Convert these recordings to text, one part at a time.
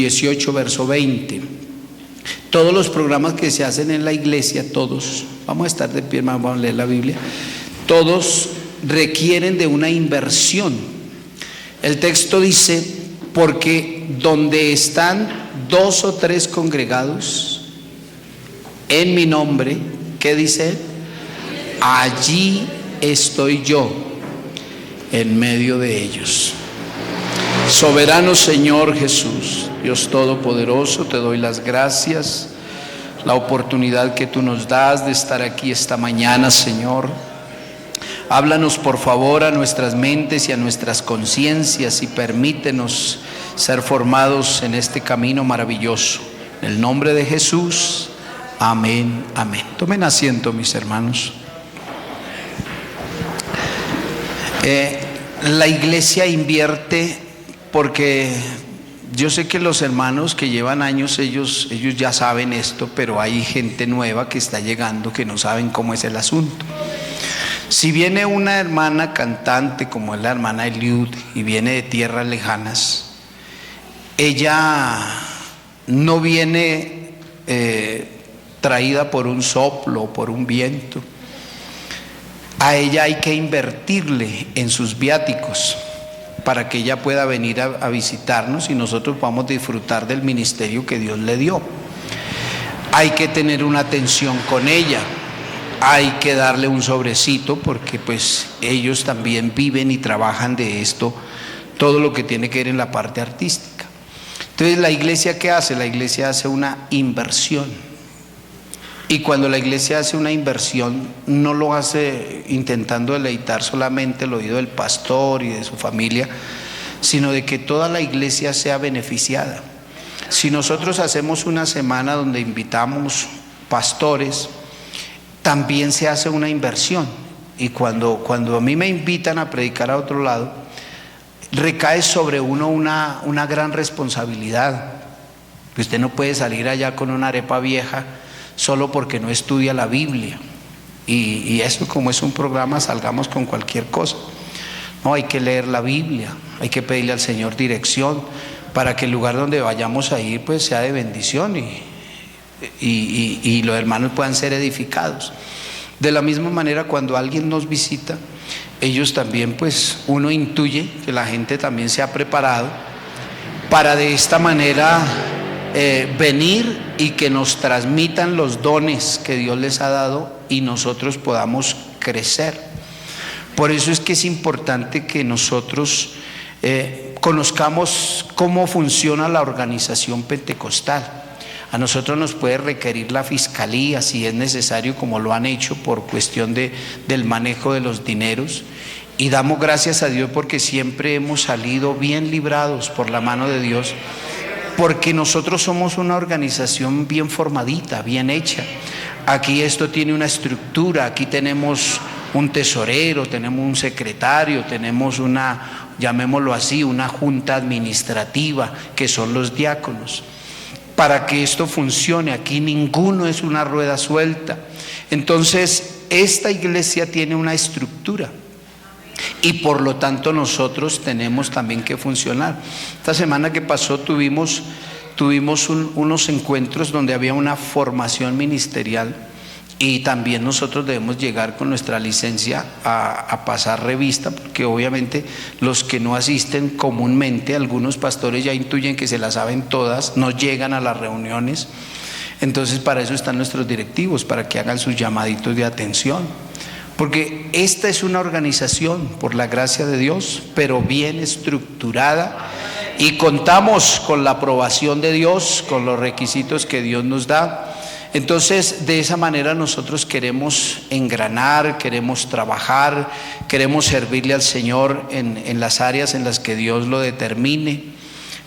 18, verso 20. Todos los programas que se hacen en la iglesia, todos, vamos a estar de pie, hermano, vamos a leer la Biblia, todos requieren de una inversión. El texto dice, porque donde están 2 o 3 congregados en mi nombre, ¿qué dice él? Allí estoy yo en medio de ellos. Soberano Señor Jesús, Dios Todopoderoso, te doy las gracias, la oportunidad que tú nos das de estar aquí esta mañana, Señor. Háblanos por favor a nuestras mentes y a nuestras conciencias y permítenos ser formados en este camino maravilloso. En el nombre de Jesús, amén, amén. Tomen asiento, mis hermanos. La iglesia invierte porque yo sé que los hermanos que llevan años, ellos ya saben esto, pero hay gente nueva que está llegando que no saben cómo es el asunto. Si viene una hermana cantante como es la hermana Eliud y viene de tierras lejanas, ella no viene traída por un soplo o por un viento. A ella hay que invertirle en sus viáticos para que ella pueda venir a visitarnos y nosotros podamos disfrutar del ministerio que Dios le dio. Hay que tener una atención con ella, hay que darle un sobrecito porque pues ellos también viven y trabajan de esto, todo lo que tiene que ver en la parte artística. Entonces la iglesia, ¿qué hace? La iglesia hace una inversión. Y cuando la iglesia hace una inversión, no lo hace intentando deleitar solamente el oído del pastor y de su familia, sino de que toda la iglesia sea beneficiada. Si nosotros hacemos una semana donde invitamos pastores, también se hace una inversión. Y cuando a mí me invitan a predicar a otro lado, recae sobre uno una gran responsabilidad. Usted no puede salir allá con una arepa vieja solo porque no estudia la Biblia y eso, como es un programa, salgamos con cualquier cosa. No, hay que leer la Biblia, hay que pedirle al Señor dirección para que el lugar donde vayamos a ir pues sea de bendición y los hermanos puedan ser edificados. De la misma manera, cuando alguien nos visita, ellos también pues uno intuye que la gente también se ha preparado para de esta manera venir y que nos transmitan los dones que Dios les ha dado y nosotros podamos crecer. Por eso es que es importante que nosotros conozcamos cómo funciona la organización pentecostal. A nosotros nos puede requerir la fiscalía si es necesario, como lo han hecho por cuestión del manejo de los dineros, y damos gracias a Dios porque siempre hemos salido bien librados por la mano de Dios, porque nosotros somos una organización bien formadita, bien hecha. Aquí esto tiene una estructura, aquí tenemos un tesorero, tenemos un secretario, tenemos una, llamémoslo así, una junta administrativa que son los diáconos. Para que esto funcione, aquí ninguno es una rueda suelta. Entonces, esta iglesia tiene una estructura y por lo tanto nosotros tenemos también que funcionar. Esta semana que pasó tuvimos unos encuentros donde había una formación ministerial y también nosotros debemos llegar con nuestra licencia a pasar revista, porque obviamente los que no asisten comúnmente, algunos pastores ya intuyen que se las saben todas, no llegan a las reuniones. Entonces para eso están nuestros directivos, para que hagan sus llamaditos de atención, porque esta es una organización por la gracia de Dios, pero bien estructurada, y contamos con la aprobación de Dios, con los requisitos que Dios nos da. Entonces de esa manera nosotros queremos engranar, queremos trabajar, queremos servirle al Señor en las áreas en las que Dios lo determine.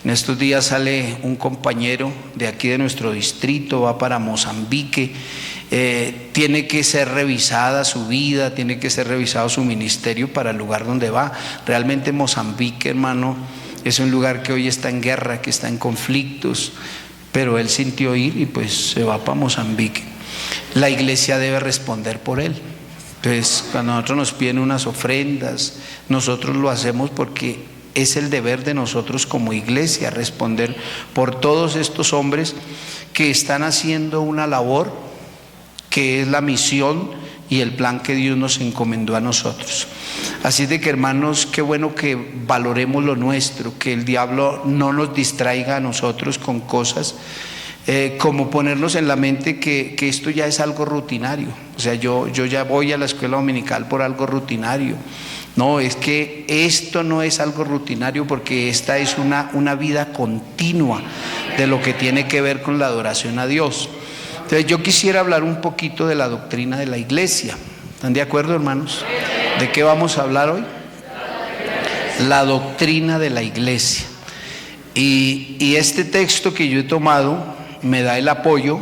En estos días sale un compañero de aquí de nuestro distrito, va para Mozambique, tiene que ser revisada su vida, tiene que ser revisado su ministerio para el lugar donde va. Realmente Mozambique, hermano, es un lugar que hoy está en guerra, que está en conflictos, pero él sintió ir y pues se va para Mozambique. La iglesia debe responder por él. Entonces cuando nosotros nos piden unas ofrendas, nosotros lo hacemos porque Es el deber de nosotros como iglesia responder por todos estos hombres que están haciendo una labor que es la misión y el plan que Dios nos encomendó a nosotros. Así de que, hermanos, qué bueno que valoremos lo nuestro, que el diablo no nos distraiga a nosotros con cosas como ponernos en la mente que esto ya es algo rutinario. O sea, yo ya voy a la escuela dominical por algo rutinario. No, es que esto no es algo rutinario, porque esta es una vida continua de lo que tiene que ver con la adoración a Dios. Entonces yo quisiera hablar un poquito de la doctrina de la iglesia. ¿Están de acuerdo, hermanos? ¿De qué vamos a hablar hoy? La doctrina de la iglesia. Y este texto que yo he tomado me da el apoyo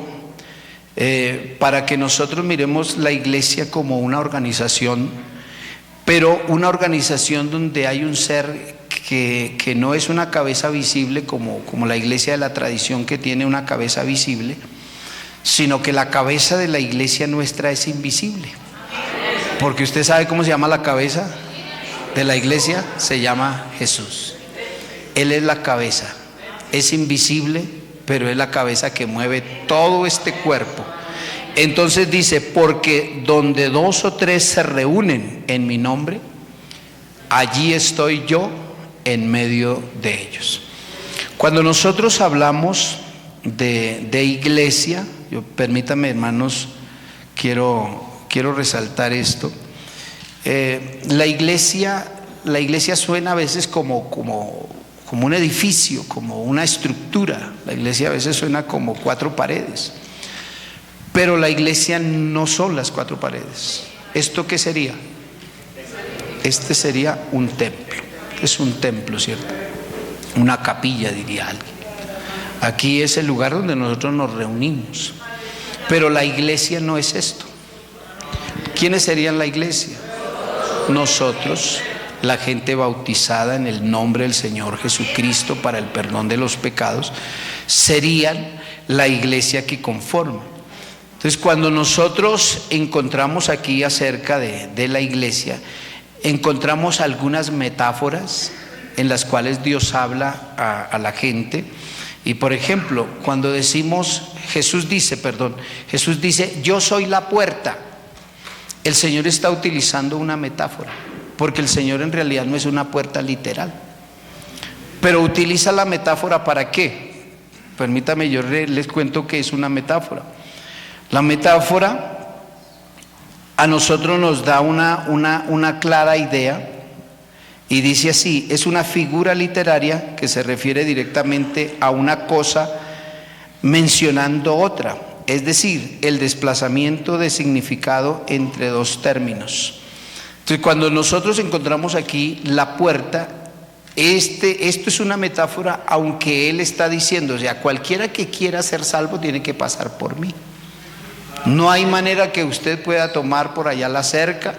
para que nosotros miremos la iglesia como una organización, pero una organización donde hay un ser que no es una cabeza visible como la iglesia de la tradición, que tiene una cabeza visible, sino que la cabeza de la iglesia nuestra es invisible. Porque usted sabe cómo se llama la cabeza de la iglesia, se llama Jesús. Él es la cabeza, es invisible, pero es la cabeza que mueve todo este cuerpo. Entonces dice, porque donde 2 o 3 se reúnen en mi nombre, allí estoy yo en medio de ellos. Cuando nosotros hablamos de iglesia, permítame, hermanos, quiero resaltar esto. La iglesia suena a veces como un edificio, como una estructura. La iglesia a veces suena como 4 paredes. Pero la iglesia no son las 4 paredes. ¿Esto qué sería? Este sería un templo. Es un templo, ¿cierto? Una capilla, diría alguien. Aquí es el lugar donde nosotros nos reunimos. Pero la iglesia no es esto. ¿Quiénes serían la iglesia? Nosotros, la gente bautizada en el nombre del Señor Jesucristo para el perdón de los pecados, serían la iglesia que conforma. Entonces, cuando nosotros encontramos aquí acerca de la iglesia, encontramos algunas metáforas en las cuales Dios habla a la gente. Y por ejemplo, cuando decimos, Jesús dice, yo soy la puerta. El Señor está utilizando una metáfora, porque el Señor en realidad no es una puerta literal, pero utiliza la metáfora ¿para qué? Permítame, yo les cuento que es una metáfora. La metáfora a nosotros nos da una clara idea, y dice así: es una figura literaria que se refiere directamente a una cosa mencionando otra, es decir, el desplazamiento de significado entre 2 términos. Entonces, cuando nosotros encontramos aquí la puerta, esto es una metáfora, aunque él está diciendo, o sea, cualquiera que quiera ser salvo tiene que pasar por mí. No hay manera que usted pueda tomar por allá la cerca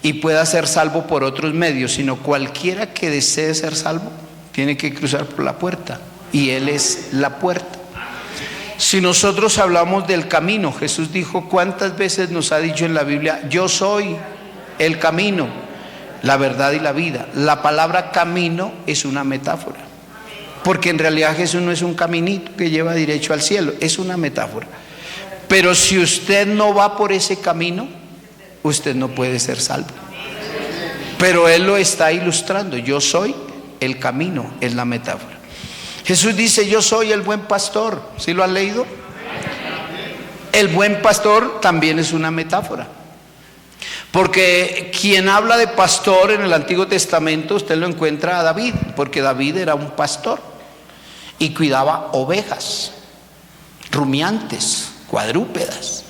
y pueda ser salvo por otros medios, sino cualquiera que desee ser salvo tiene que cruzar por la puerta, y él es la puerta. Si nosotros hablamos del camino, Jesús dijo, ¿cuántas veces nos ha dicho en la Biblia, yo soy el camino, la verdad y la vida? La palabra camino es una metáfora, porque en realidad Jesús no es un caminito que lleva derecho al cielo, es una metáfora. Pero si usted no va por ese camino, usted no puede ser salvo. Pero él lo está ilustrando, yo soy el camino, es la metáfora. Jesús dice, yo soy el buen pastor. ¿Sí lo han leído? El buen pastor también es una metáfora, porque quien habla de pastor en el Antiguo Testamento, usted lo encuentra a David, porque David era un pastor y cuidaba ovejas, rumiantes, cuadrúpedas.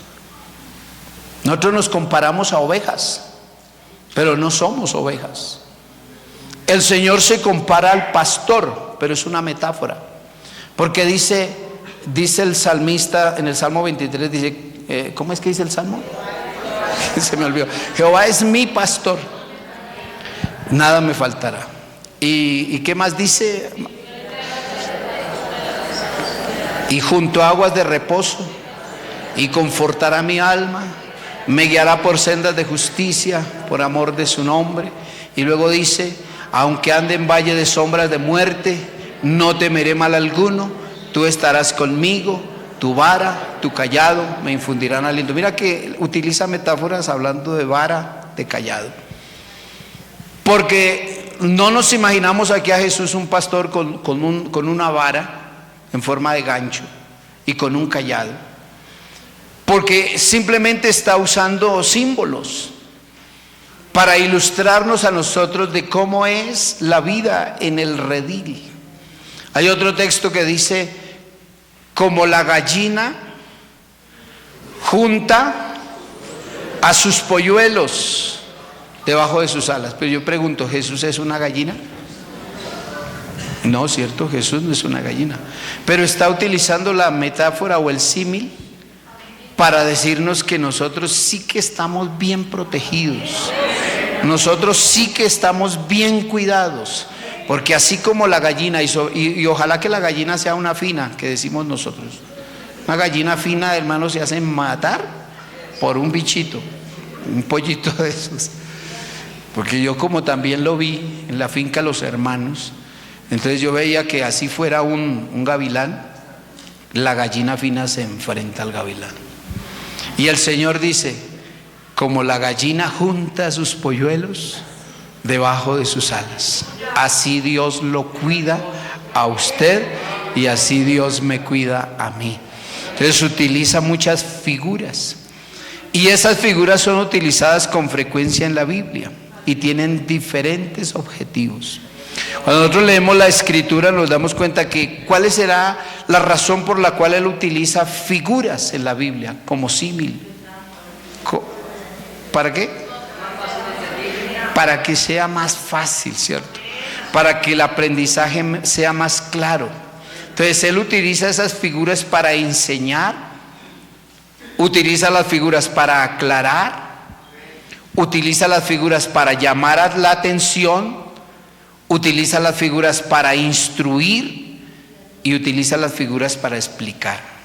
Nosotros nos comparamos a ovejas, pero no somos ovejas. El Señor se compara al pastor, pero es una metáfora, porque dice el salmista en el Salmo 23, dice, ¿cómo es que dice el Salmo? Se me olvidó. Jehová es mi pastor, nada me faltará. ¿Y qué más dice? Y junto a aguas de reposo, y confortará mi alma, me guiará por sendas de justicia por amor de su nombre. Y luego dice, Aunque ande en valle de sombras de muerte, no temeré mal alguno. Tú estarás conmigo, tu vara, tu callado me infundirán aliento. Mira que utiliza metáforas hablando de vara, de callado. Porque no nos imaginamos aquí a Jesús un pastor con una vara en forma de gancho y con un callado. Porque simplemente está usando símbolos para ilustrarnos a nosotros de cómo es la vida en el redil. Hay otro texto que dice, como la gallina junta a sus polluelos debajo de sus alas. Pero yo pregunto, ¿Jesús es una gallina? No, cierto, Jesús no es una gallina. Pero está utilizando la metáfora o el símil para decirnos que nosotros sí que estamos bien protegidos. Nosotros sí que estamos bien cuidados. Porque así como la gallina, y ojalá que la gallina sea una fina, que decimos nosotros. Una gallina fina, hermano, se hace matar por un bichito, un pollito de esos. Porque yo como también lo vi en la finca Los Hermanos, entonces yo veía que así fuera un gavilán, la gallina fina se enfrenta al gavilán. Y el Señor dice, como la gallina junta sus polluelos debajo de sus alas, así Dios lo cuida a usted y así Dios me cuida a mí. Entonces utiliza muchas figuras y esas figuras son utilizadas con frecuencia en la Biblia y tienen diferentes objetivos. Cuando nosotros leemos la Escritura nos damos cuenta que cuál será la razón por la cual Él utiliza figuras en la Biblia como símil. ¿Para qué? Para que sea más fácil, ¿cierto? Para que el aprendizaje sea más claro. Entonces Él utiliza esas figuras para enseñar, utiliza las figuras para aclarar, utiliza las figuras para llamar la atención, utiliza las figuras para instruir y utiliza las figuras para explicar.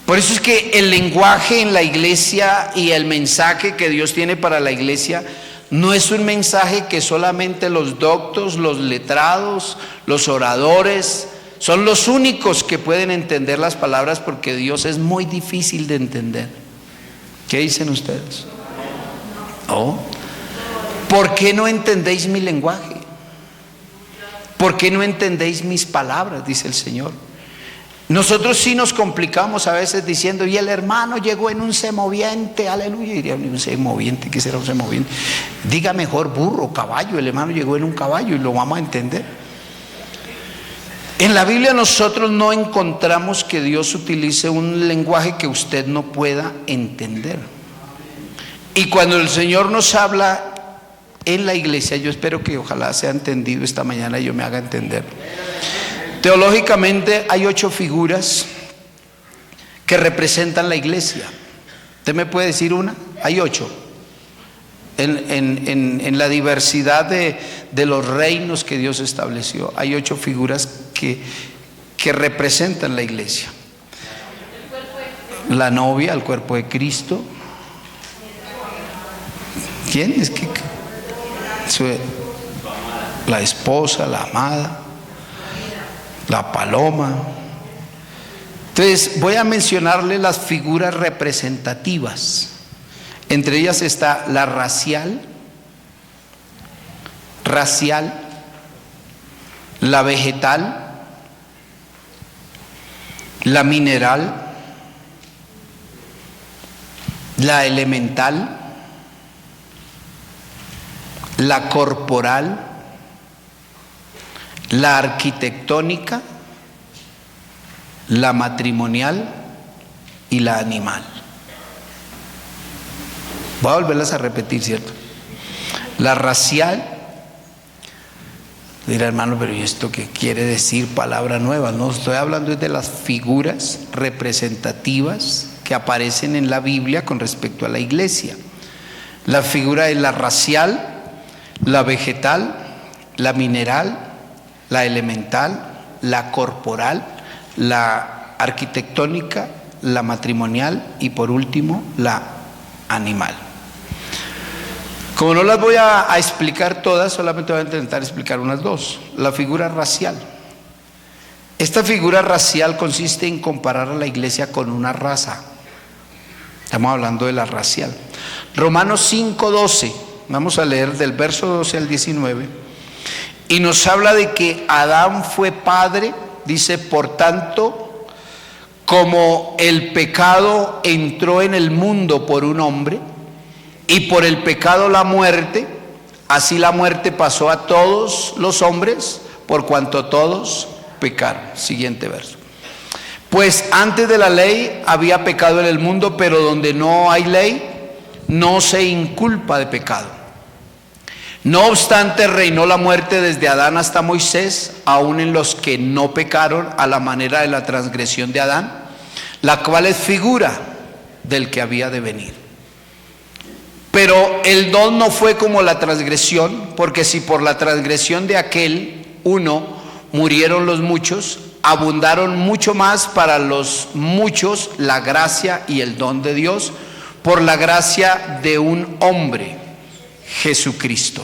Por eso es que el lenguaje en la iglesia y el mensaje que Dios tiene para la iglesia no es un mensaje que solamente los doctos, los letrados, los oradores son los únicos que pueden entender las palabras, porque Dios es muy difícil de entender. ¿Qué dicen ustedes? ¿Oh? ¿Por qué no entendéis mi lenguaje? ¿Por qué no entendéis mis palabras? Dice el Señor. Nosotros sí nos complicamos a veces diciendo, y el hermano llegó en un semoviente, aleluya. Diría, un semoviente, ¿qué será un semoviente? Diga mejor burro, caballo, el hermano llegó en un caballo y lo vamos a entender. En la Biblia nosotros no encontramos que Dios utilice un lenguaje que usted no pueda entender. Y cuando el Señor nos habla en la iglesia, yo espero que ojalá sea entendido esta mañana y yo me haga entender. Teológicamente hay 8 figuras que representan la iglesia. ¿Usted me puede decir una? Hay 8. En la diversidad de los reinos que Dios estableció, hay 8 figuras que representan la iglesia. La novia, el cuerpo de Cristo. ¿Quién es que? La esposa, la amada, la paloma. Entonces voy a mencionarle las figuras representativas. Entre ellas está la racial, la vegetal, la mineral, la elemental, la corporal, la arquitectónica, la matrimonial y la animal. Voy a volverlas a repetir, ¿cierto? La racial, dirá hermano, pero ¿y esto qué quiere decir? Palabra nueva. No, estoy hablando de las figuras representativas que aparecen en la Biblia con respecto a la iglesia. La figura es la racial, la vegetal, la mineral, la elemental, la corporal, la arquitectónica, la matrimonial y por último la animal. Como no las voy a explicar todas, solamente voy a intentar explicar unas dos. La figura racial. Esta figura racial consiste en comparar a la iglesia con una raza. Estamos hablando de la racial. Romanos 5:12, vamos a leer del verso 12 al 19, y nos habla de que Adán fue padre, dice, por tanto, como el pecado entró en el mundo por un hombre, y por el pecado la muerte, así la muerte pasó a todos los hombres, por cuanto todos pecaron. Siguiente verso. Pues antes de la ley había pecado en el mundo, pero donde no hay ley, no se inculpa de pecado. No obstante, reinó la muerte desde Adán hasta Moisés, aun en los que no pecaron a la manera de la transgresión de Adán, la cual es figura del que había de venir. Pero el don no fue como la transgresión, porque si por la transgresión de aquel uno murieron los muchos, abundaron mucho más para los muchos la gracia y el don de Dios por la gracia de un hombre, Jesucristo.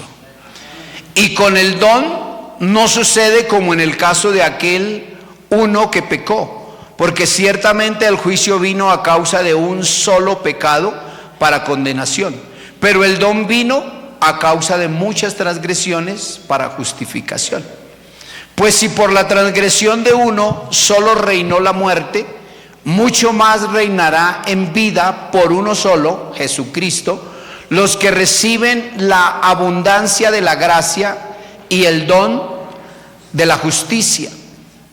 Y con el don no sucede como en el caso de aquel uno que pecó, porque ciertamente el juicio vino a causa de un solo pecado para condenación, pero el don vino a causa de muchas transgresiones para justificación. Pues si por la transgresión de uno solo reinó la muerte, mucho más reinará en vida por uno solo, Jesucristo, los que reciben la abundancia de la gracia y el don de la justicia.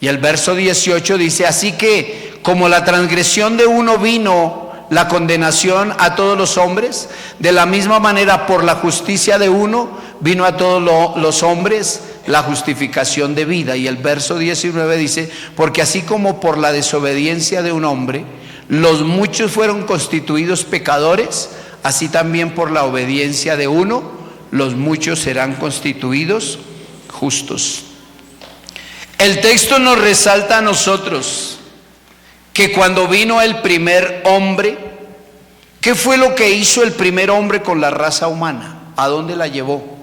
Y el verso 18 dice, así que como la transgresión de uno vino la condenación a todos los hombres, de la misma manera por la justicia de uno vino a todos los hombres la justificación de vida. Y el verso 19 dice, porque así como por la desobediencia de un hombre los muchos fueron constituidos pecadores, así también por la obediencia de uno los muchos serán constituidos justos. El texto nos resalta a nosotros que cuando vino el primer hombre, ¿qué fue lo que hizo el primer hombre con la raza humana? ¿A dónde la llevó?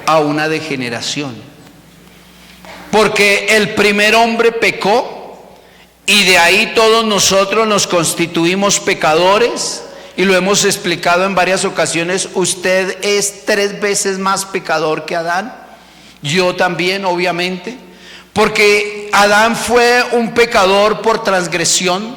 A una degeneración. Porque el primer hombre pecó y de ahí todos nosotros nos constituimos pecadores, y lo hemos explicado en varias ocasiones. Usted es 3 veces más pecador que Adán, yo también, obviamente, porque Adán fue un pecador por transgresión,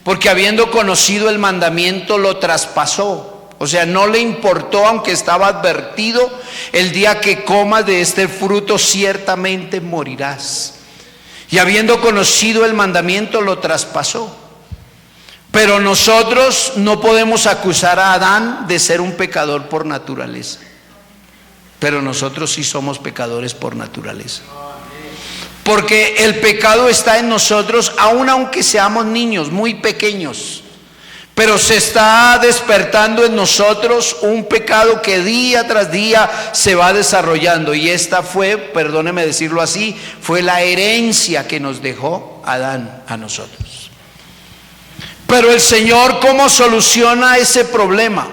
porque habiendo conocido el mandamiento lo traspasó. O sea, no le importó, aunque estaba advertido, el día que comas de este fruto ciertamente morirás. Y habiendo conocido el mandamiento lo traspasó. Pero nosotros no podemos acusar a Adán de ser un pecador por naturaleza. Pero nosotros sí somos pecadores por naturaleza. Porque el pecado está en nosotros, aunque seamos niños muy pequeños. Pero se está despertando en nosotros un pecado que día tras día se va desarrollando. Y esta fue, perdóneme decirlo así, fue la herencia que nos dejó Adán a nosotros. Pero el Señor, ¿cómo soluciona ese problema?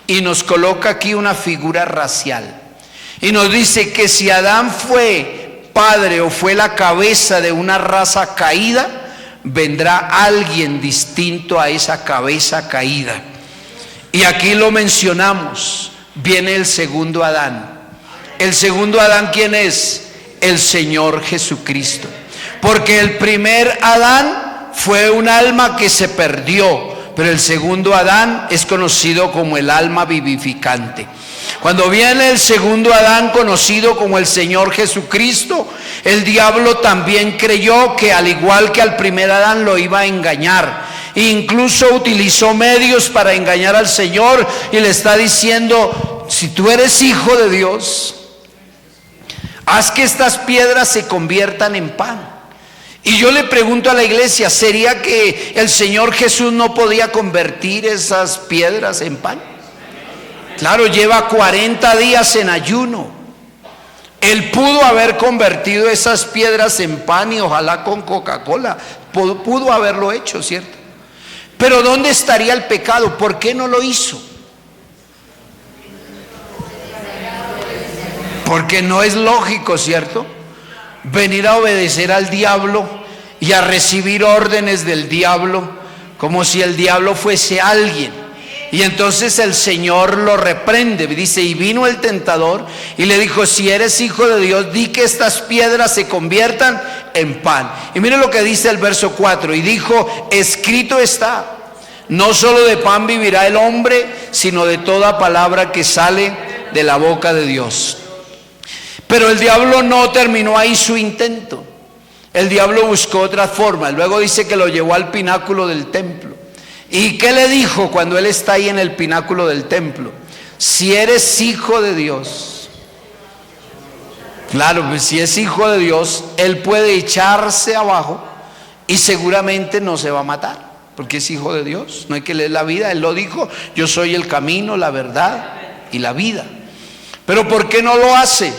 Y nos coloca aquí una figura racial. Y nos dice que si Adán fue padre o fue la cabeza de una raza caída, vendrá alguien distinto a esa cabeza caída. Y aquí lo mencionamos, viene el segundo Adán. El segundo Adán, ¿quién es? El Señor Jesucristo. Porque el primer Adán fue un alma que se perdió, pero el segundo Adán es conocido como el alma vivificante. Cuando viene el segundo Adán, conocido como el Señor Jesucristo, el diablo también creyó que al igual que al primer Adán lo iba a engañar. Incluso utilizó medios para engañar al Señor y le está diciendo, si tú eres hijo de Dios, haz que estas piedras se conviertan en pan. Y yo le pregunto a la iglesia, ¿sería que el Señor Jesús no podía convertir esas piedras en pan? Claro, lleva 40 días en ayuno. Él pudo haber convertido esas piedras en pan y ojalá con Coca-Cola. Pudo haberlo hecho, ¿cierto? Pero ¿dónde estaría el pecado? ¿Por qué no lo hizo? Porque no es lógico, ¿cierto? Venir a obedecer al diablo y a recibir órdenes del diablo como si el diablo fuese alguien. Y entonces el Señor lo reprende, dice, y vino el tentador y le dijo: si eres hijo de Dios, di que estas piedras se conviertan en pan. Y mire lo que dice el verso 4, y dijo: escrito está, no solo de pan vivirá el hombre, sino de toda palabra que sale de la boca de Dios. Pero el diablo no terminó ahí su intento. El diablo buscó otra forma. Luego dice que lo llevó al pináculo del templo. ¿Y qué le dijo cuando él está ahí en el pináculo del templo? Si eres hijo de Dios. Claro, pues si es hijo de Dios, él puede echarse abajo y seguramente no se va a matar, porque es hijo de Dios. No hay que leer la vida, él lo dijo: yo soy el camino, la verdad y la vida. Pero ¿por qué no lo hace?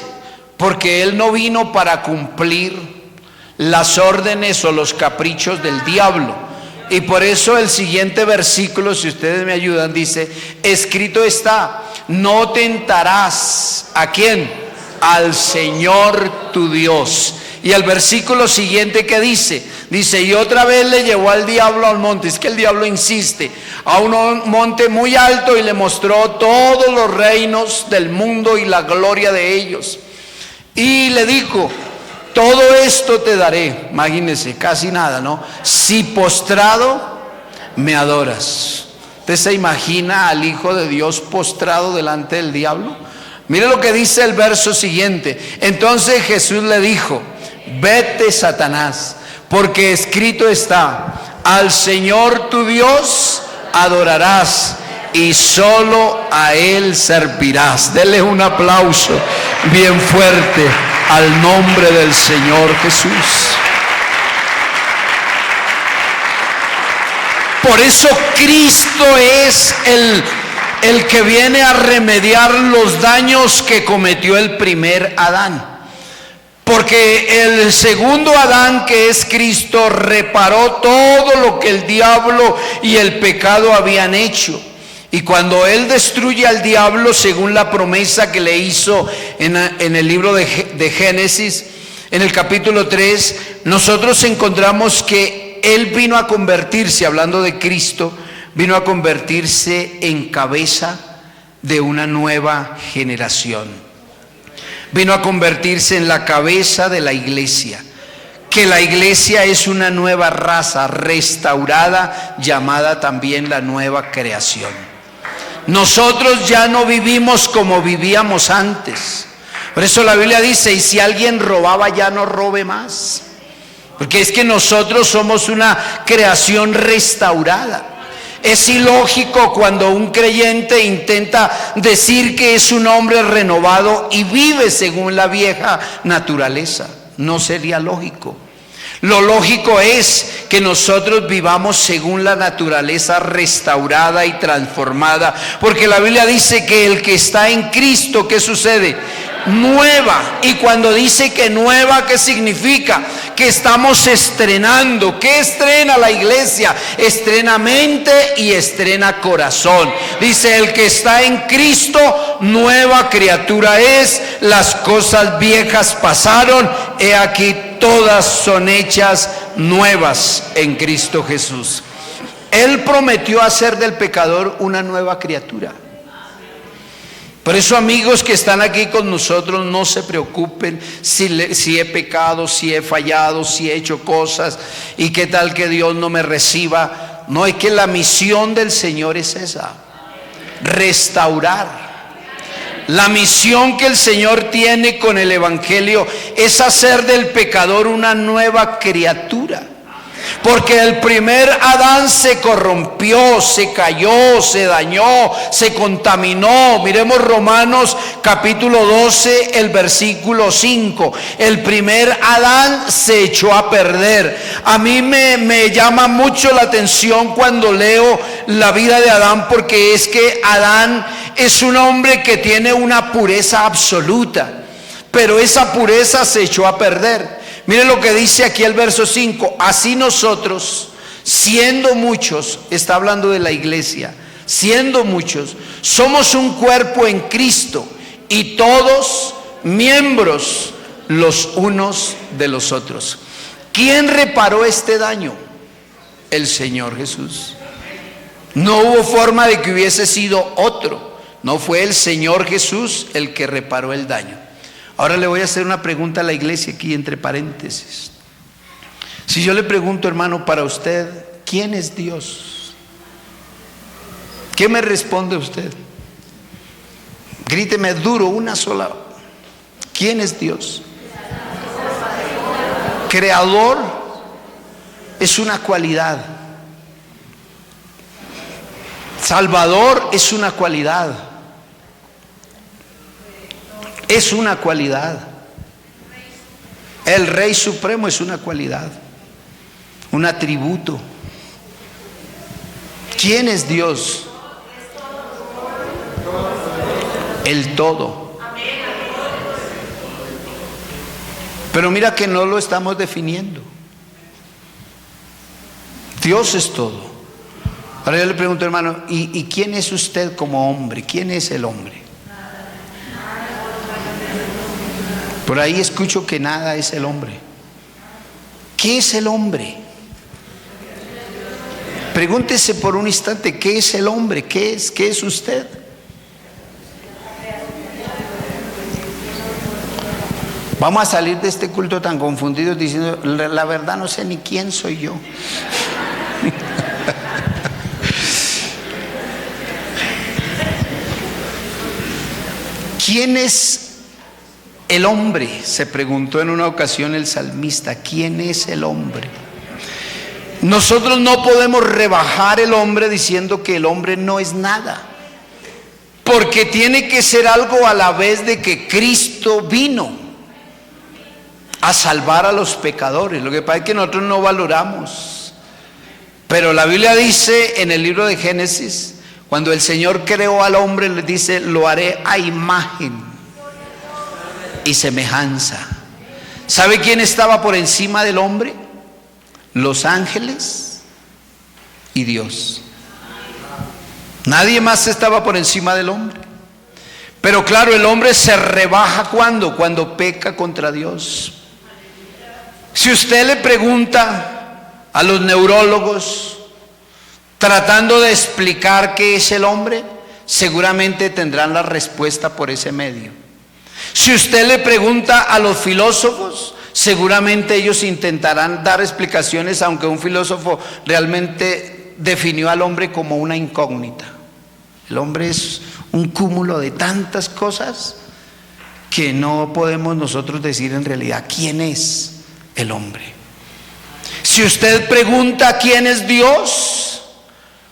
Porque él no vino para cumplir las órdenes o los caprichos del diablo. Y por eso el siguiente versículo, si ustedes me ayudan, dice: escrito está, no tentarás ¿a quién? Al Señor tu Dios. Y el versículo siguiente, que dice, y otra vez le llevó al diablo al monte. Es que el diablo insiste, a un monte muy alto, y le mostró todos los reinos del mundo y la gloria de ellos. Y le dijo: todo esto te daré. Imagínense, casi nada, ¿no? Si postrado me adoras. ¿Usted se imagina al Hijo de Dios postrado delante del diablo? Mire lo que dice el verso siguiente. Entonces Jesús le dijo: vete, Satanás, porque escrito está, al Señor tu Dios adorarás y solo a Él servirás. Denle un aplauso bien fuerte al nombre del Señor Jesús. Por eso Cristo es el que viene a remediar los daños que cometió el primer Adán. Porque el segundo Adán, que es Cristo, reparó todo lo que el diablo y el pecado habían hecho. Y cuando Él destruye al diablo, según la promesa que le hizo en el libro de Génesis, en el capítulo 3, nosotros encontramos que Él vino a convertirse, hablando de Cristo, vino a convertirse en cabeza de una nueva generación. Vino a convertirse en la cabeza de la iglesia. Que la iglesia es una nueva raza restaurada, llamada también la nueva creación. Nosotros ya no vivimos como vivíamos antes. Por eso la Biblia dice: y si alguien robaba, ya no robe más. Porque es que nosotros somos una creación restaurada. Es ilógico cuando un creyente intenta decir que es un hombre renovado y vive según la vieja naturaleza. No sería lógico. Lo lógico es que nosotros vivamos según la naturaleza restaurada y transformada, porque la Biblia dice que el que está en Cristo, ¿qué sucede? Nueva. Y cuando dice que nueva, ¿qué significa? Que estamos estrenando. ¿Qué estrena la iglesia? Estrena mente y estrena corazón. Dice: el que está en Cristo, nueva criatura es, las cosas viejas pasaron, he aquí todas son hechas nuevas en Cristo Jesús. Él prometió hacer del pecador una nueva criatura. Por eso, amigos que están aquí con nosotros, no se preocupen si he pecado, si he fallado, si he hecho cosas y qué tal que Dios no me reciba. No, es que la misión del Señor es esa: restaurar. La misión que el Señor tiene con el Evangelio es hacer del pecador una nueva criatura. Porque el primer Adán se corrompió, se cayó, se dañó, se contaminó. Miremos Romanos capítulo 12, el versículo 5. El primer Adán se echó a perder. A mí me llama mucho la atención cuando leo la vida de Adán, porque es que Adán es un hombre que tiene una pureza absoluta, pero esa pureza se echó a perder. Mire lo que dice aquí el verso 5. Así nosotros, siendo muchos, está hablando de la iglesia, siendo muchos, somos un cuerpo en Cristo y todos miembros los unos de los otros. ¿Quién reparó este daño? El Señor Jesús. No hubo forma de que hubiese sido otro. No fue el Señor Jesús el que reparó el daño. Ahora le voy a hacer una pregunta a la iglesia aquí entre paréntesis. Si yo le pregunto, hermano, para usted, ¿quién es Dios? ¿Qué me responde usted? Gríteme duro una sola. ¿Quién es Dios? Creador es una cualidad. Salvador es una cualidad. Es una cualidad. El Rey Supremo es una cualidad, un atributo. ¿Quién es Dios? El todo. Pero mira que no lo estamos definiendo. Dios es todo. Ahora yo le pregunto, hermano, ¿y quién es usted como hombre? ¿Quién es el hombre? Por ahí escucho que nada es el hombre. ¿Qué es el hombre? Pregúntese por un instante, ¿qué es el hombre? ¿Qué es usted? Vamos a salir de este culto tan confundidos diciendo, la verdad no sé ni quién soy yo. ¿Quién es el hombre? Se preguntó en una ocasión el salmista. ¿Quién es el hombre? Nosotros no podemos rebajar el hombre diciendo que el hombre no es nada, porque tiene que ser algo a la vez de que Cristo vino a salvar a los pecadores. Lo que pasa es que nosotros no valoramos. Pero la Biblia dice en el libro de Génesis, cuando el Señor creó al hombre, le dice, lo haré a imagen y semejanza. ¿Sabe quién estaba por encima del hombre? Los ángeles y Dios. Nadie más estaba por encima del hombre. Pero claro, el hombre se rebaja cuando peca contra Dios. Si usted le pregunta a los neurólogos tratando de explicar qué es el hombre, seguramente tendrán la respuesta por ese medio. Si usted le pregunta a los filósofos, seguramente ellos intentarán dar explicaciones, aunque un filósofo realmente definió al hombre como una incógnita. El hombre es un cúmulo de tantas cosas que no podemos nosotros decir en realidad quién es el hombre. Si usted pregunta quién es Dios,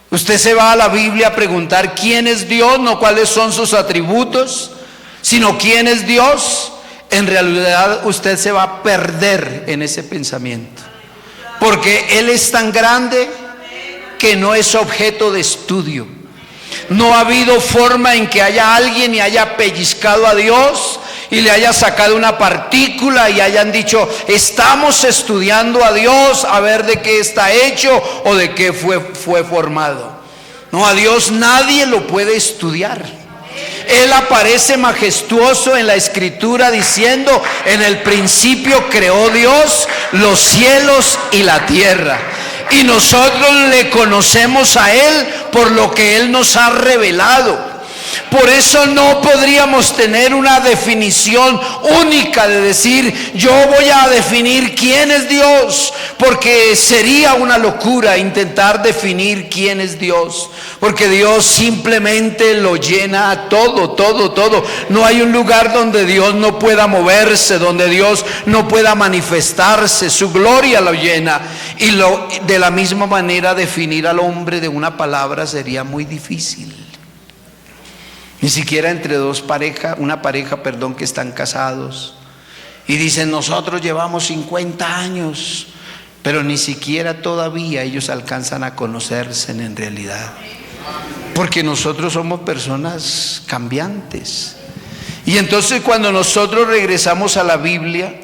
usted se va a la Biblia a preguntar quién es Dios, no cuáles son sus atributos, sino quién es Dios. En realidad usted se va a perder en ese pensamiento, porque Él es tan grande que no es objeto de estudio. No ha habido forma en que haya alguien y haya pellizcado a Dios y le haya sacado una partícula y hayan dicho, estamos estudiando a Dios a ver de qué está hecho o de qué fue formado. No, a Dios nadie lo puede estudiar. Él aparece majestuoso en la Escritura diciendo, en el principio creó Dios los cielos y la tierra. Y nosotros le conocemos a Él por lo que Él nos ha revelado. Por eso no podríamos tener una definición única de decir, yo voy a definir quién es Dios, porque sería una locura intentar definir quién es Dios, porque Dios simplemente lo llena todo, todo, todo. No hay un lugar donde Dios no pueda moverse, donde Dios no pueda manifestarse, su gloria lo llena. Y de la misma manera definir al hombre de una palabra sería muy difícil. Ni siquiera entre una pareja que están casados y dicen, nosotros llevamos 50 años, pero ni siquiera todavía ellos alcanzan a conocerse en realidad, porque nosotros somos personas cambiantes. Y entonces cuando nosotros regresamos a la Biblia,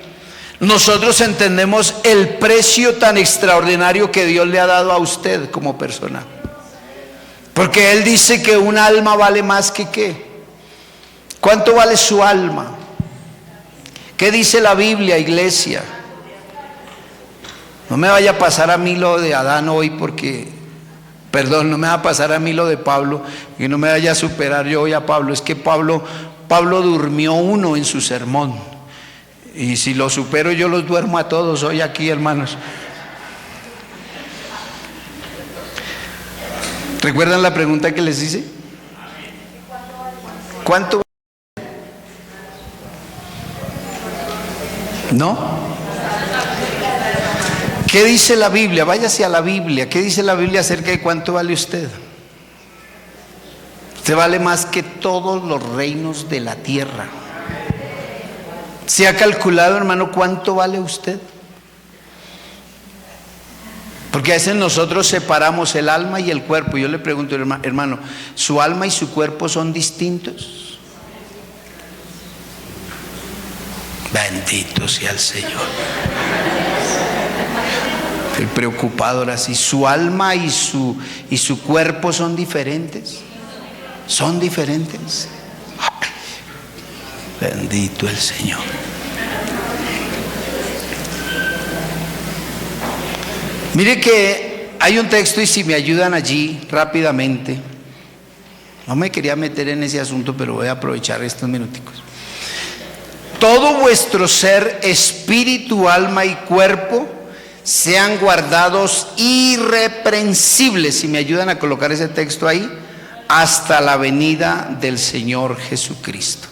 nosotros entendemos el precio tan extraordinario que Dios le ha dado a usted como persona. Porque Él dice que un alma vale más que ¿qué? ¿Cuánto vale su alma? ¿Qué dice la Biblia, iglesia? No me vaya a pasar a mí lo de Adán hoy no me va a pasar a mí lo de Pablo, que no me vaya a superar yo hoy a Pablo. Es que Pablo durmió uno en su sermón. Y si lo supero yo los duermo a todos hoy aquí, hermanos. ¿Recuerdan la pregunta que les hice? ¿Cuánto? ¿No? ¿Qué dice la Biblia? Váyase a la Biblia. ¿Qué dice la Biblia acerca de cuánto vale usted? Usted vale más que todos los reinos de la tierra. ¿Se ha calculado, hermano, cuánto vale usted? Porque a veces nosotros separamos el alma y el cuerpo. Yo le pregunto, hermano, ¿su alma y su cuerpo son distintos? Bendito sea el Señor. Estoy preocupado ahora sí. ¿Su alma y su cuerpo son diferentes? ¿Son diferentes? Ay, bendito el Señor. Mire que hay un texto, y si me ayudan allí rápidamente. No me quería meter en ese asunto, pero voy a aprovechar estos minuticos. Todo vuestro ser, espíritu, alma y cuerpo sean guardados irreprensibles, si me ayudan a colocar ese texto ahí, hasta la venida del Señor Jesucristo.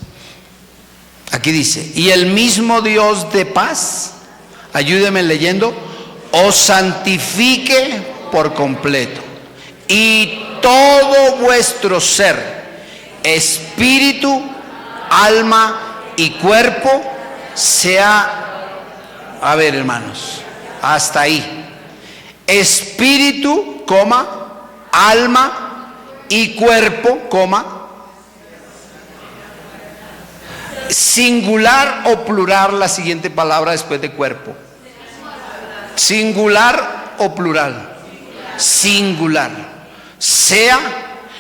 Aquí dice: y el mismo Dios de paz, ayúdenme leyendo, os santifique por completo, y todo vuestro ser, espíritu, alma y cuerpo sea, a ver, hermanos, hasta ahí, espíritu, alma y cuerpo, singular o plural la siguiente palabra después de cuerpo. Singular o plural. Singular. Sea,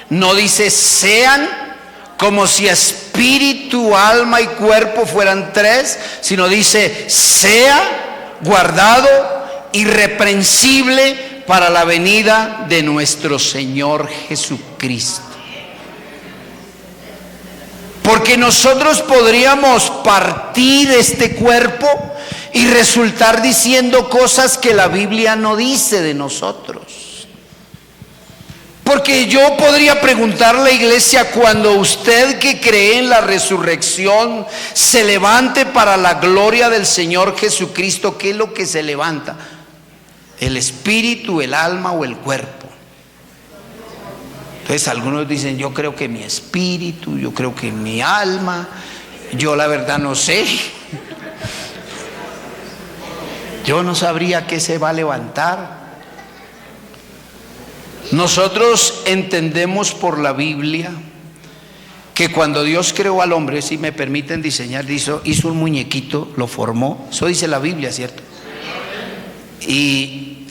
no dice sean, como si espíritu, alma y cuerpo fueran tres, sino dice sea guardado, irreprensible para la venida de nuestro Señor Jesucristo. Porque nosotros podríamos partir este cuerpo y resultar diciendo cosas que la Biblia no dice de nosotros. Porque yo podría preguntar a la iglesia: cuando usted, que cree en la resurrección, se levante para la gloria del Señor Jesucristo, ¿qué es lo que se levanta? ¿El espíritu, el alma o el cuerpo? Entonces algunos dicen: yo creo que mi espíritu, yo creo que mi alma, yo la verdad no sé. Yo no sabría qué se va a levantar. Nosotros entendemos por la Biblia que cuando Dios creó al hombre, si me permiten diseñar, hizo un muñequito, lo formó. Eso dice la Biblia, ¿cierto? ¿Y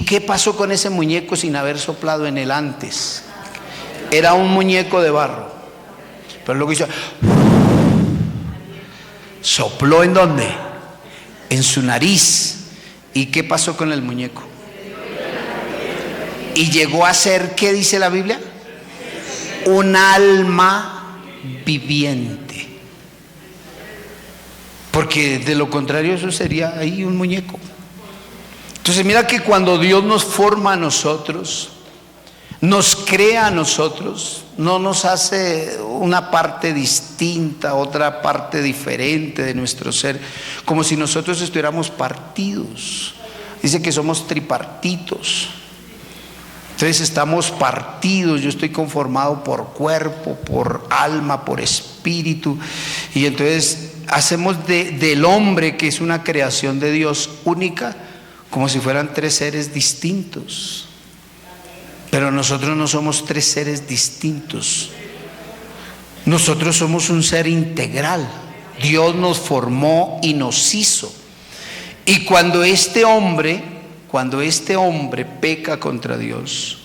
qué pasó con ese muñeco sin haber soplado en él antes? Era un muñeco de barro. Pero lo que hizo, sopló ¿en dónde? En su nariz. ¿Y qué pasó con el muñeco? Y llegó a ser, ¿qué dice la Biblia? Un alma viviente. Porque de lo contrario eso sería ahí un muñeco. Entonces mira que cuando Dios nos forma a nosotros, nos crea a nosotros, no nos hace una parte distinta, otra parte diferente de nuestro ser, como si nosotros estuviéramos partidos. Dice que somos tripartitos. Entonces estamos partidos. Yo estoy conformado por cuerpo, por alma, por espíritu. Y entonces hacemos del hombre, que es una creación de Dios única, como si fueran tres seres distintos. Pero nosotros no somos tres seres distintos. Nosotros somos un ser integral. Dios nos formó y nos hizo. Y cuando este hombre peca contra Dios,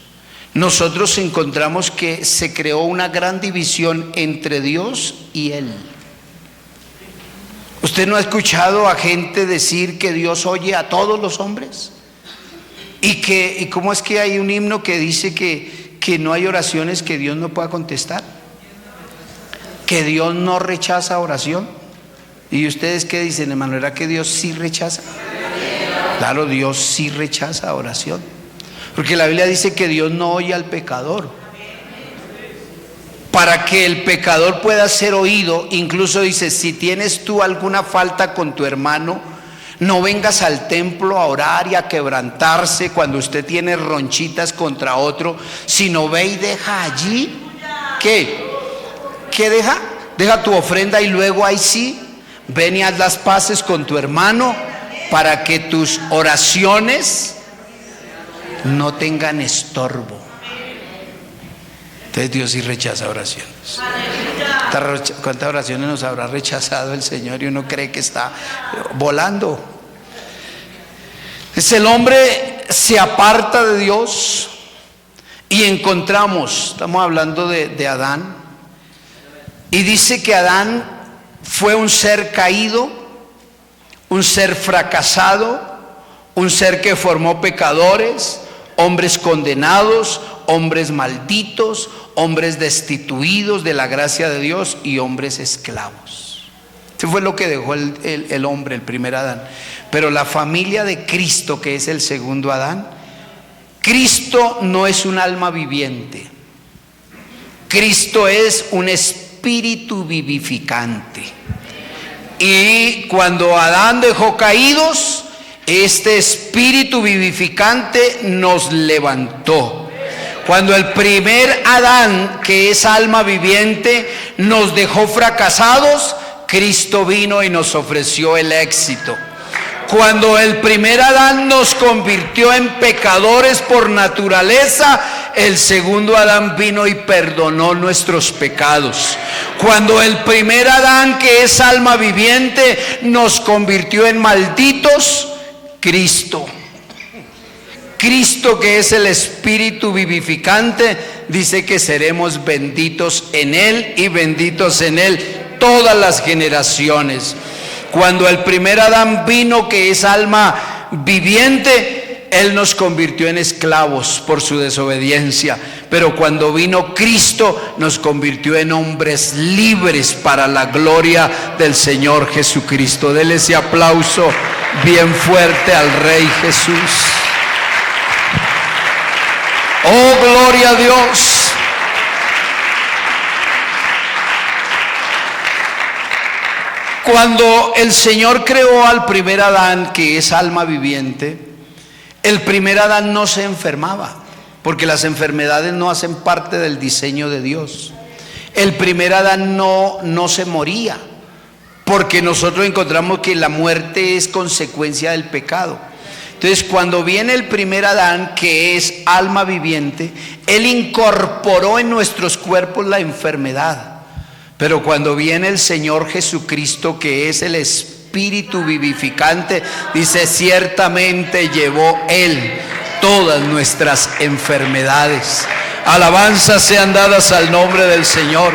nosotros encontramos que se creó una gran división entre Dios y él. ¿Usted no ha escuchado a gente decir que Dios oye a todos los hombres? ¿Y cómo es que hay un himno que dice que no hay oraciones que Dios no pueda contestar? Que Dios no rechaza oración. ¿Y ustedes qué dicen, hermano? ¿Era que Dios sí rechaza? Claro, Dios sí rechaza oración. Porque la Biblia dice que Dios no oye al pecador. Para que el pecador pueda ser oído, incluso dice, si tienes tú alguna falta con tu hermano, no vengas al templo a orar y a quebrantarse cuando usted tiene ronchitas contra otro, sino ve y deja allí, ¿qué? ¿Qué deja? Deja tu ofrenda y luego ahí sí, ven y haz las paces con tu hermano para que tus oraciones no tengan estorbo. Entonces Dios sí rechaza oraciones. ¿Cuántas oraciones nos habrá rechazado el Señor y uno cree que está volando? El hombre se aparta de Dios y encontramos, estamos hablando de Adán, y dice que Adán fue un ser caído, un ser fracasado, un ser que formó pecadores, hombres condenados, hombres malditos, hombres destituidos de la gracia de Dios y hombres esclavos. Eso fue lo que dejó el hombre, el primer Adán. Pero la familia de Cristo, que es el segundo Adán, Cristo no es un alma viviente. Cristo es un espíritu vivificante. Y cuando Adán dejó caídos, este espíritu vivificante nos levantó. Cuando el primer Adán, que es alma viviente, nos dejó fracasados, Cristo vino y nos ofreció el éxito. Cuando el primer Adán nos convirtió en pecadores por naturaleza, el segundo Adán vino y perdonó nuestros pecados. Cuando el primer Adán, que es alma viviente, nos convirtió en malditos, Cristo, que es el espíritu vivificante, dice que seremos benditos en Él y benditos en Él todas las generaciones. Cuando el primer Adán vino, que es alma viviente, Él nos convirtió en esclavos por su desobediencia. Pero cuando vino Cristo, nos convirtió en hombres libres para la gloria del Señor Jesucristo. Dele ese aplauso bien fuerte al Rey Jesús. Oh, gloria a Dios. Cuando el Señor creó al primer Adán, que es alma viviente, el primer Adán no se enfermaba, porque las enfermedades no hacen parte del diseño de Dios. El primer Adán no se moría, porque nosotros encontramos que la muerte es consecuencia del pecado. Entonces, cuando viene el primer Adán, que es alma viviente, Él incorporó en nuestros cuerpos la enfermedad. Pero cuando viene el Señor Jesucristo, que es el espíritu vivificante, dice, ciertamente llevó Él todas nuestras enfermedades. Alabanzas sean dadas al nombre del Señor.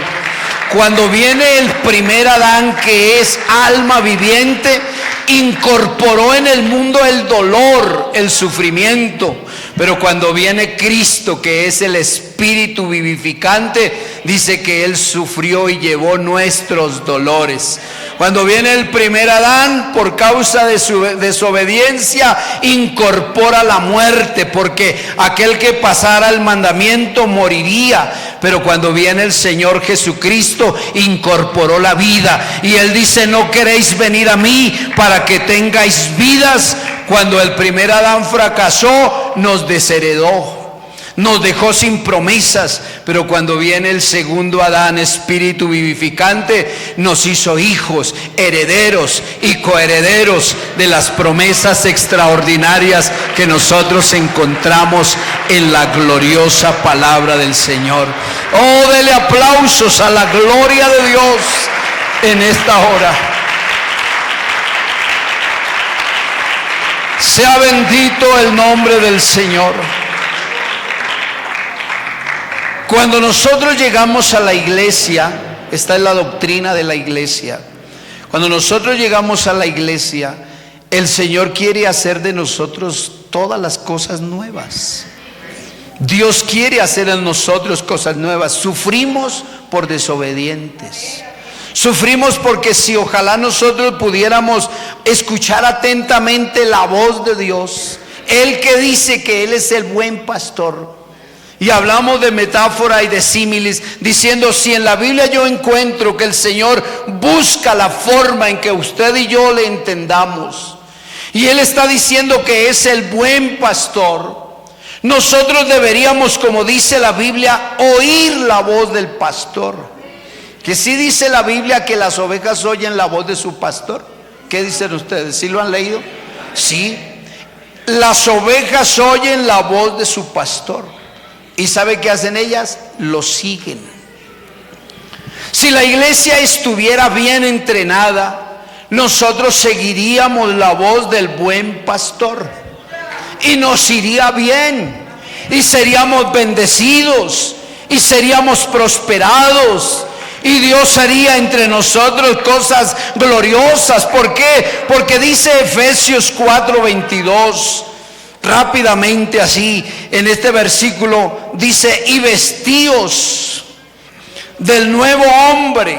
Cuando viene el primer Adán, que es alma viviente, incorporó en el mundo el dolor, el sufrimiento. Pero cuando viene Cristo, que es el espíritu vivificante, dice que Él sufrió y llevó nuestros dolores. Cuando viene el primer Adán, por causa de su desobediencia, incorpora la muerte, porque aquel que pasara el mandamiento moriría. Pero cuando viene el Señor Jesucristo, incorporó la vida. Y Él dice, no queréis venir a mí para que tengáis vidas. Cuando el primer Adán fracasó, nos desheredó, nos dejó sin promesas. Pero cuando viene el segundo Adán, espíritu vivificante, nos hizo hijos, herederos y coherederos de las promesas extraordinarias que nosotros encontramos en la gloriosa palabra del Señor. Oh, dele aplausos a la gloria de Dios en esta hora. Sea bendito el nombre del Señor. Cuando nosotros llegamos a la iglesia, esta es la doctrina de la iglesia. Cuando nosotros llegamos a la iglesia, el Señor quiere hacer de nosotros todas las cosas nuevas. Dios quiere hacer en nosotros cosas nuevas. Sufrimos por desobedientes. Sufrimos porque si ojalá nosotros pudiéramos escuchar atentamente la voz de Dios, Él que dice que Él es el buen pastor. Y hablamos de metáfora y de símiles, diciendo, si en la Biblia yo encuentro que el Señor busca la forma en que usted y yo le entendamos, y Él está diciendo que es el buen pastor, nosotros deberíamos, como dice la Biblia, oír la voz del pastor. Que sí dice la Biblia que las ovejas oyen la voz de su pastor. ¿Qué dicen ustedes? ¿Sí lo han leído? Sí. Las ovejas oyen la voz de su pastor. ¿Y sabe qué hacen ellas? Lo siguen. Si la iglesia estuviera bien entrenada, nosotros seguiríamos la voz del buen pastor y nos iría bien y seríamos bendecidos y seríamos prosperados y Dios haría entre nosotros cosas gloriosas. ¿Por qué? Porque dice Efesios 4:22, rápidamente así, en este versículo dice, y vestíos del nuevo hombre,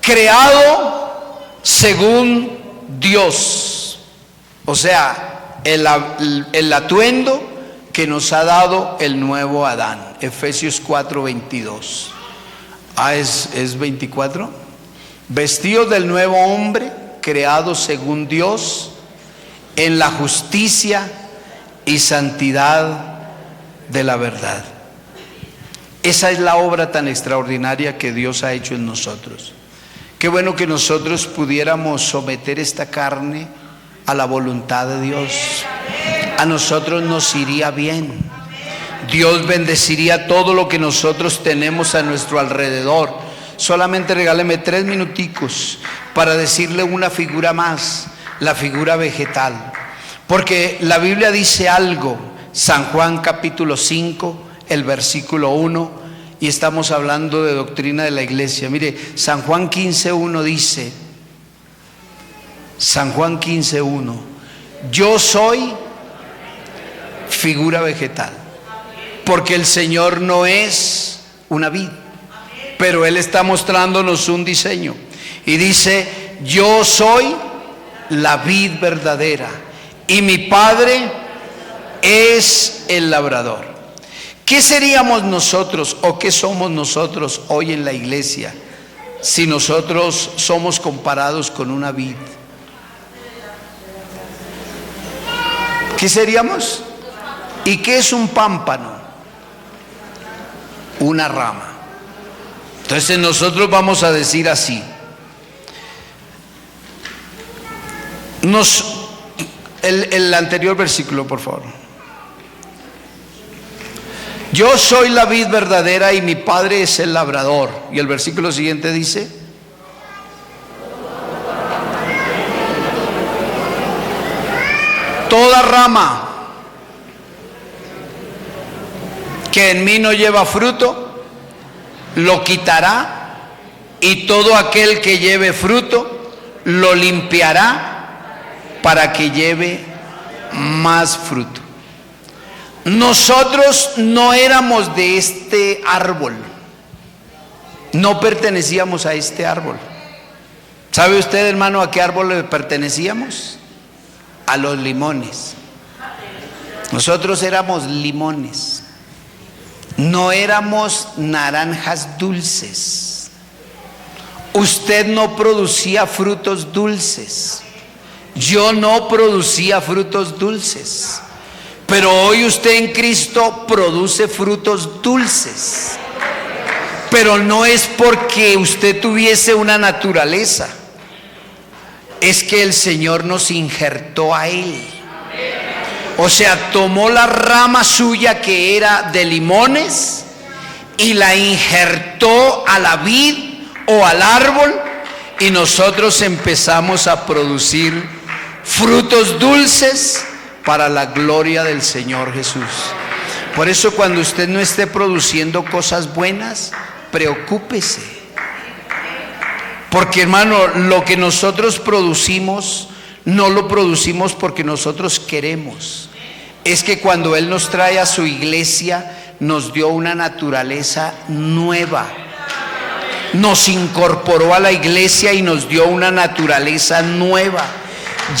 creado según Dios. O sea, el atuendo que nos ha dado el nuevo Adán. Efesios 4:22. ¿Es 24? Vestidos del nuevo hombre, creado según Dios, en la justicia y santidad de la verdad. Esa es la obra tan extraordinaria que Dios ha hecho en nosotros. Qué bueno que nosotros pudiéramos someter esta carne a la voluntad de Dios. A nosotros nos iría bien. Dios bendeciría todo lo que nosotros tenemos a nuestro alrededor. Solamente regáleme 3 minuticos para decirle una figura más, la figura vegetal. Porque la Biblia dice algo, San Juan capítulo 5, el versículo 1, y estamos hablando de doctrina de la iglesia. Mire, San Juan 15:1 dice, San Juan 15:1, yo soy figura vegetal. Porque el Señor no es una vid, pero Él está mostrándonos un diseño. Y dice, yo soy la vid verdadera y mi Padre es el labrador. ¿Qué seríamos nosotros o qué somos nosotros hoy en la iglesia si nosotros somos comparados con una vid? ¿Qué seríamos? ¿Y qué es un pámpano? Una rama. Entonces nosotros vamos a decir así. El anterior versículo, por favor. Yo soy la vid verdadera y mi Padre es el labrador. Y el versículo siguiente dice, toda rama que en mí no lleva fruto, lo quitará, y todo aquel que lleve fruto, lo limpiará para que lleve más fruto. Nosotros no éramos de este árbol, no pertenecíamos a este árbol. ¿Sabe usted, hermano, a qué árbol le pertenecíamos? A los limones. Nosotros éramos limones. No éramos naranjas dulces. Usted no producía frutos dulces. Yo no producía frutos dulces. Pero hoy usted en Cristo produce frutos dulces. Pero no es porque usted tuviese una naturaleza. Es que el Señor nos injertó a Él. O sea, tomó la rama suya que era de limones y la injertó a la vid o al árbol, y nosotros empezamos a producir frutos dulces para la gloria del Señor Jesús. Por eso, cuando usted no esté produciendo cosas buenas, preocúpese. Porque, hermano, lo que nosotros producimos, no lo producimos porque nosotros queremos. Es que cuando Él nos trae a su iglesia, nos dio una naturaleza nueva. Nos incorporó a la iglesia y nos dio una naturaleza nueva.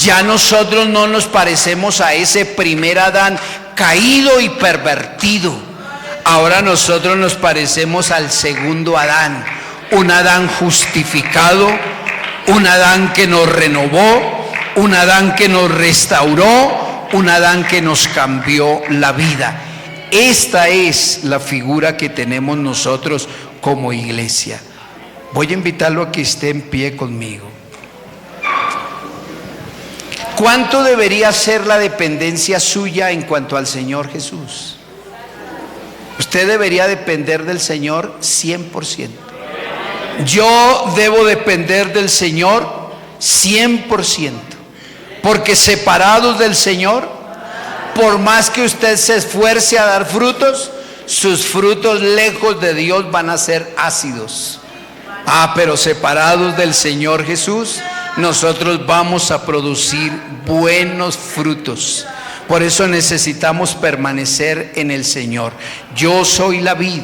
Ya nosotros no nos parecemos a ese primer Adán caído y pervertido. Ahora nosotros nos parecemos al segundo Adán, un Adán justificado, un Adán que nos renovó, un Adán que nos restauró, un Adán que nos cambió la vida. Esta es la figura que tenemos nosotros como iglesia. Voy a invitarlo a que esté en pie conmigo. ¿Cuánto debería ser la dependencia suya en cuanto al Señor Jesús? Usted debería depender del Señor 100%. Yo debo depender del Señor 100%. Porque separados del Señor, por más que usted se esfuerce a dar frutos, sus frutos lejos de Dios van a ser ácidos. Pero separados del Señor Jesús, nosotros vamos a producir buenos frutos. Por eso necesitamos permanecer en el Señor. Yo soy la vid,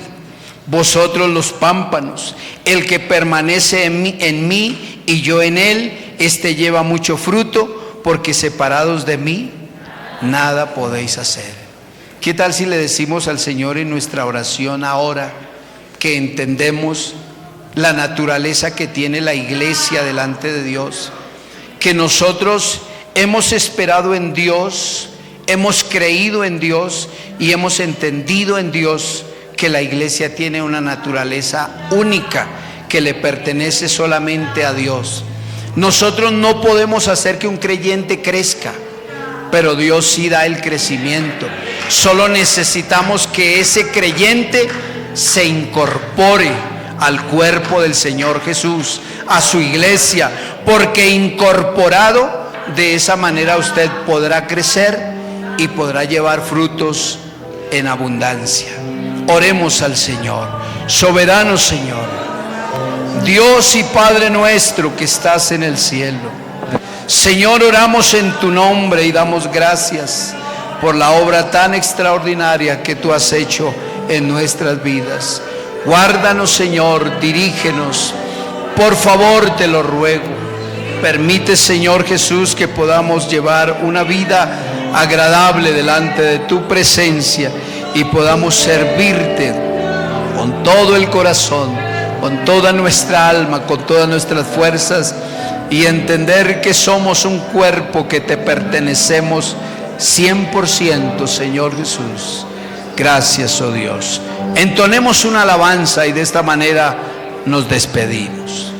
vosotros los pámpanos. El que permanece en mí y yo en él, este lleva mucho fruto, porque separados de mí, nada podéis hacer. ¿Qué tal si le decimos al Señor en nuestra oración ahora que entendemos la naturaleza que tiene la iglesia delante de Dios? Que nosotros hemos esperado en Dios, hemos creído en Dios y hemos entendido en Dios que la iglesia tiene una naturaleza única que le pertenece solamente a Dios. Nosotros no podemos hacer que un creyente crezca, pero Dios sí da el crecimiento. Solo necesitamos que ese creyente se incorpore al cuerpo del Señor Jesús, a su iglesia, porque incorporado de esa manera usted podrá crecer y podrá llevar frutos en abundancia. Oremos al Señor. Soberano Señor, Dios y Padre nuestro que estás en el cielo, Señor, oramos en tu nombre y damos gracias por la obra tan extraordinaria que tú has hecho en nuestras vidas. Guárdanos, Señor, dirígenos, por favor te lo ruego. Permite, Señor Jesús, que podamos llevar una vida agradable delante de tu presencia y podamos servirte con todo el corazón, con toda nuestra alma, con todas nuestras fuerzas, y entender que somos un cuerpo que te pertenecemos 100%, Señor Jesús. Gracias, oh Dios. Entonemos una alabanza y de esta manera nos despedimos.